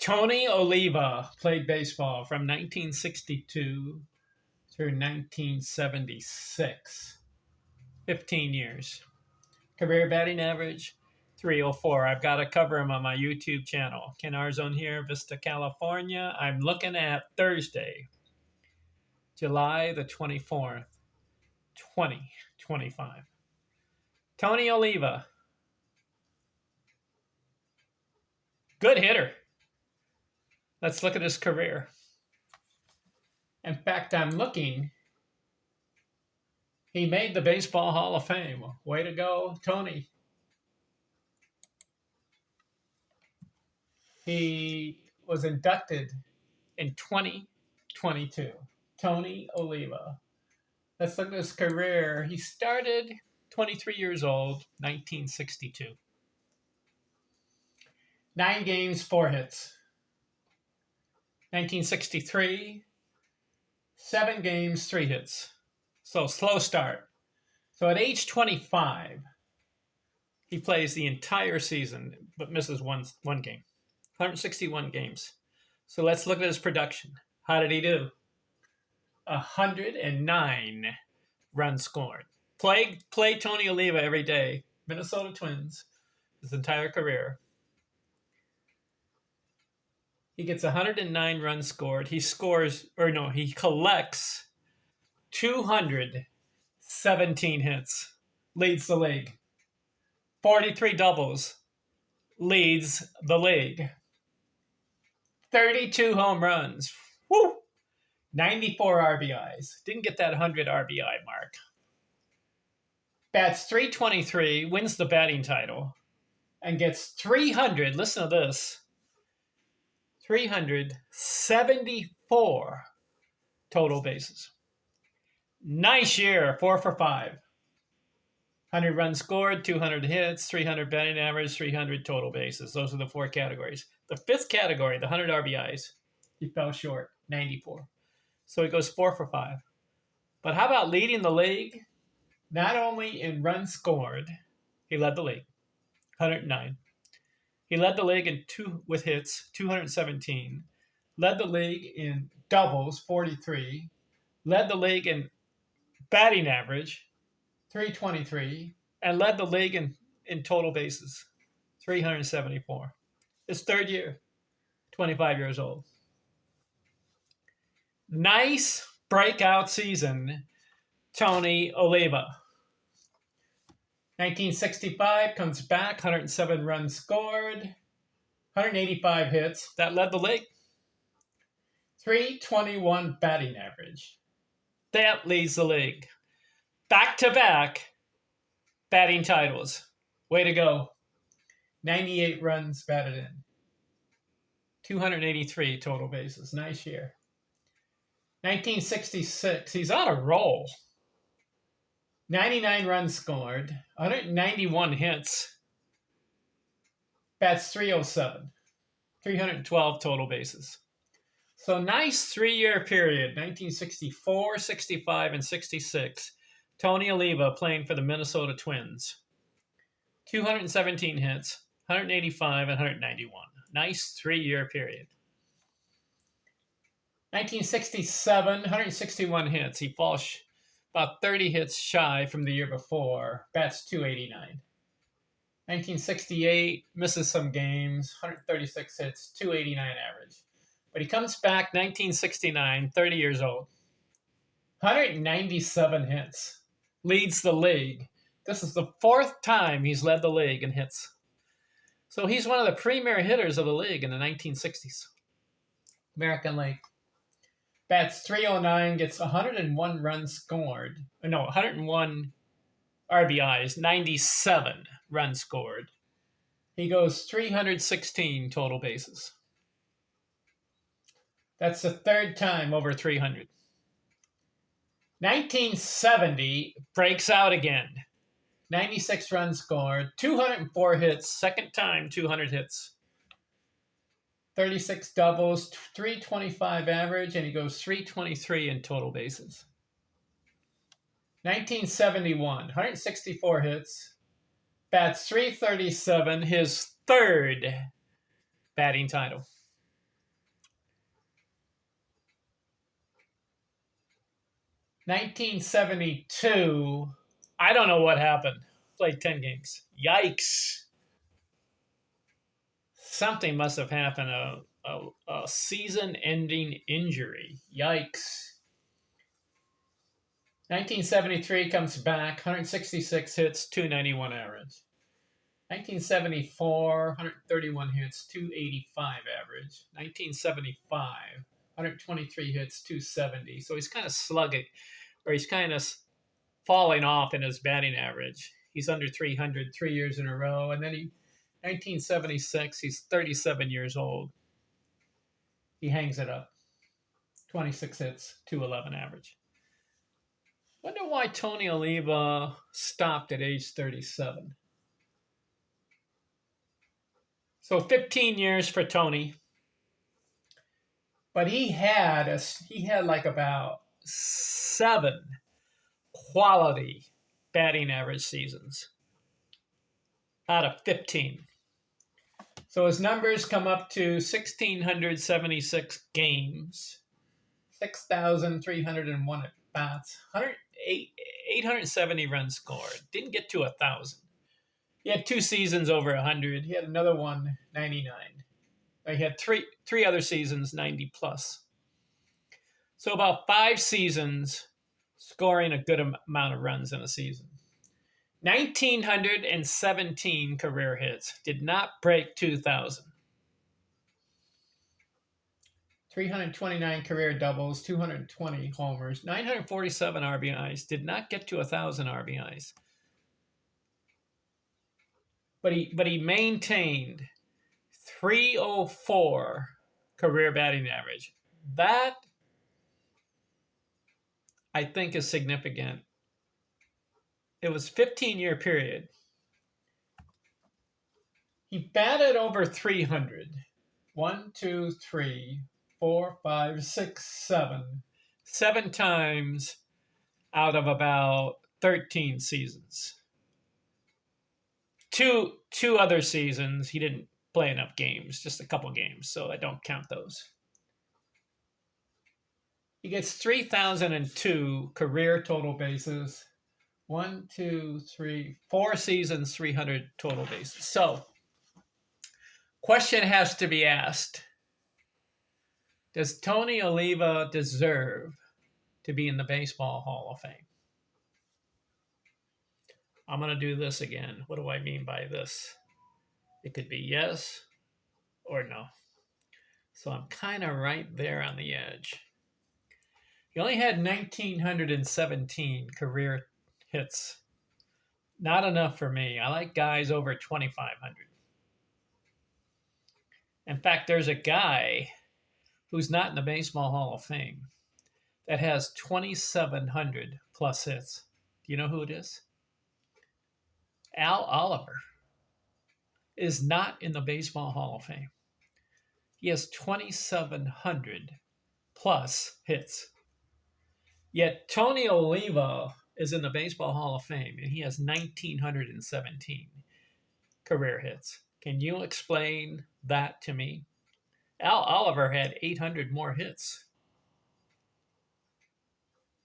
Tony Olivia played baseball from 1962 through 1976. 15 years. Career batting average, 304. I've got to cover him on my YouTube channel. Ken Arzone here, Vista, California. I'm looking at Thursday, July the 24th, 2025. Tony Olivia, good hitter. Let's look at his career. In fact, I'm looking. He made the Baseball Hall of Fame. Way to go, Tony. He was inducted in 2022. Tony Olivia. Let's look at his career. He started 23 years old, 1962. 9 games, 4 hits. 1963, 7 games, 3 hits. So slow start. So at age 25, he plays the entire season but misses one game. 161 games. So let's look at his production. How did he do? 109 runs scored. Play Tony Olivia every day. Minnesota Twins, his entire career. He gets 109 runs scored. He collects 217 hits. Leads the league. 43 doubles. Leads the league. 32 home runs. Woo! 94 RBIs. Didn't get that 100 RBI mark. Bats .323, wins the batting title, and gets 300, listen to this, 374 total bases. Nice year, 4 for 5. 100 runs scored, 200 hits, 300 batting average, 300 total bases. Those are the 4 categories. The 5th category, the 100 RBIs, he fell short, 94. So he goes 4 for 5. But how about leading the league? Not only in runs scored, he led the league, 109. He led the league with hits, 217. Led the league in doubles, 43. Led the league in batting average, 323. And led the league in total bases, 374. His 3rd year, 25 years old. Nice breakout season, Tony Olivia. 1965 comes back, 107 runs scored, 185 hits. That led the league. 321 batting average. That leads the league. Back-to-back batting titles. Way to go. 98 runs batted in. 283 total bases. Nice year. 1966, he's on a roll. 99 runs scored, 191 hits, bats .307, 312 total bases. So nice 3-year period, 1964, 65, and 66. Tony Olivia playing for the Minnesota Twins. 217 hits, 185, and 191. Nice 3-year period. 1967, 161 hits. He falls about 30 hits shy from the year before. Bats .289. 1968, misses some games. 136 hits, .289 average. But he comes back 1969, 30 years old. 197 hits. Leads the league. This is the 4th time he's led the league in hits. So he's one of the premier hitters of the league in the 1960s. American League. Bats .309, gets 101 runs scored. No, 101 RBIs, 97 runs scored. He goes 316 total bases. That's the 3rd time over 300. 1970, breaks out again. 96 runs scored, 204 hits, 2nd time 200 hits. 36 doubles, 325 average, and he goes 323 in total bases. 1971, 164 hits, bats .337, his 3rd batting title. 1972. I don't know what happened. Played 10 games. Yikes. Something must have happened. A season-ending injury. Yikes. 1973 comes back. 166 hits, 291 average. 1974, 131 hits, 285 average. 1975, 123 hits, 270. So he's kind of slugging, or he's kind of falling off in his batting average. He's under 300 3 years in a row. And then 1976, he's 37 years old. He hangs it up. 26 hits, 211 average. Wonder why Tony Olivia stopped at age 37. So 15 years for Tony. But he had like about 7 quality batting average seasons out of 15. So his numbers come up to 1,676 games, 6,301 at bats, 870 runs scored. Didn't get to 1,000. He had 2 seasons over 100. He had another one, 99. He had three other seasons, 90 plus. So about 5 seasons scoring a good amount of runs in a season. 1,917 career hits. Did not break 2,000. 329 career doubles, 220 homers, 947 RBIs. Did not get to 1,000 RBIs. But he maintained 304 career batting average. That, I think, is significant. It was a 15-year period. He batted over 300. 1, 2, 3, 4, 5, 6, 7. 7 times out of about 13 seasons. Two other seasons, he didn't play enough games, just a couple games, so I don't count those. He gets 3,002 career total bases. 1, 2, 3, 4 seasons, 300 total bases. So, question has to be asked. Does Tony Olivia deserve to be in the Baseball Hall of Fame? I'm going to do this again. What do I mean by this? It could be yes or no. So I'm kind of right there on the edge. He only had 1,917 career hits. Not enough for me. I like guys over 2,500. In fact, there's a guy who's not in the Baseball Hall of Fame that has 2,700 plus hits. Do you know who it is? Al Oliver is not in the Baseball Hall of Fame. He has 2,700 plus hits. Yet Tony Olivia is in the Baseball Hall of Fame, and he has 1,917 career hits. Can you explain that to me? Al Oliver had 800 more hits,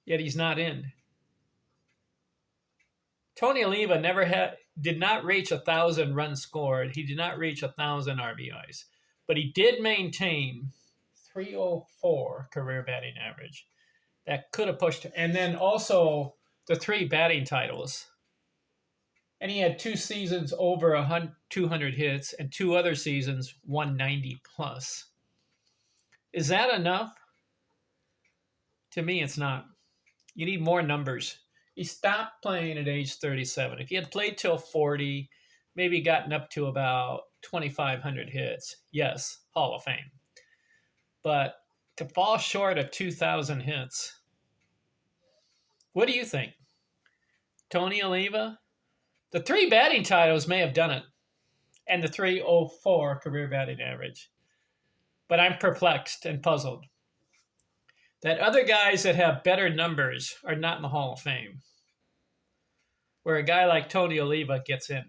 yet he's not in. Tony Olivia did not reach 1,000 runs scored. He did not reach 1,000 RBIs, but he did maintain 304 career batting average. That could have pushed, and then also the 3 batting titles. And he had 2 seasons over 200 hits and 2 other seasons 190 plus. Is that enough? To me, it's not. You need more numbers. He stopped playing at age 37. If he had played till 40, maybe gotten up to about 2,500 hits, yes, Hall of Fame. But to fall short of 2,000 hits, what do you think? Tony Olivia? The 3 batting titles may have done it, and the 304 career batting average. But I'm perplexed and puzzled that other guys that have better numbers are not in the Hall of Fame, where a guy like Tony Olivia gets in.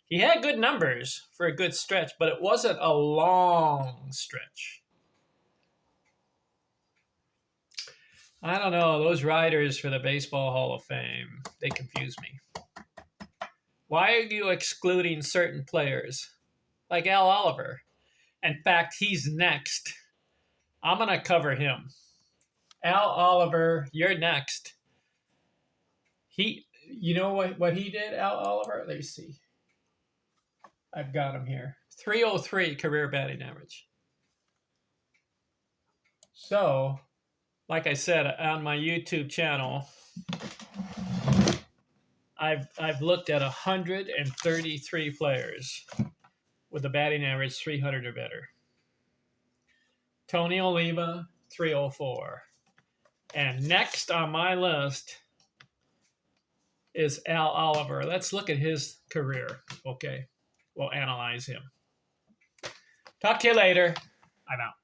He had good numbers for a good stretch, but it wasn't a long stretch. I don't know. Those writers for the Baseball Hall of Fame, they confuse me. Why are you excluding certain players? Like Al Oliver. In fact, he's next. I'm going to cover him. Al Oliver, you're next. You know what he did, Al Oliver? Let me see. I've got him here. 303 career batting average. So, like I said, on my YouTube channel, I've looked at 133 players with a batting average 300 or better. Tony Olivia, 304. And next on my list is Al Oliver. Let's look at his career. Okay, we'll analyze him. Talk to you later. I'm out.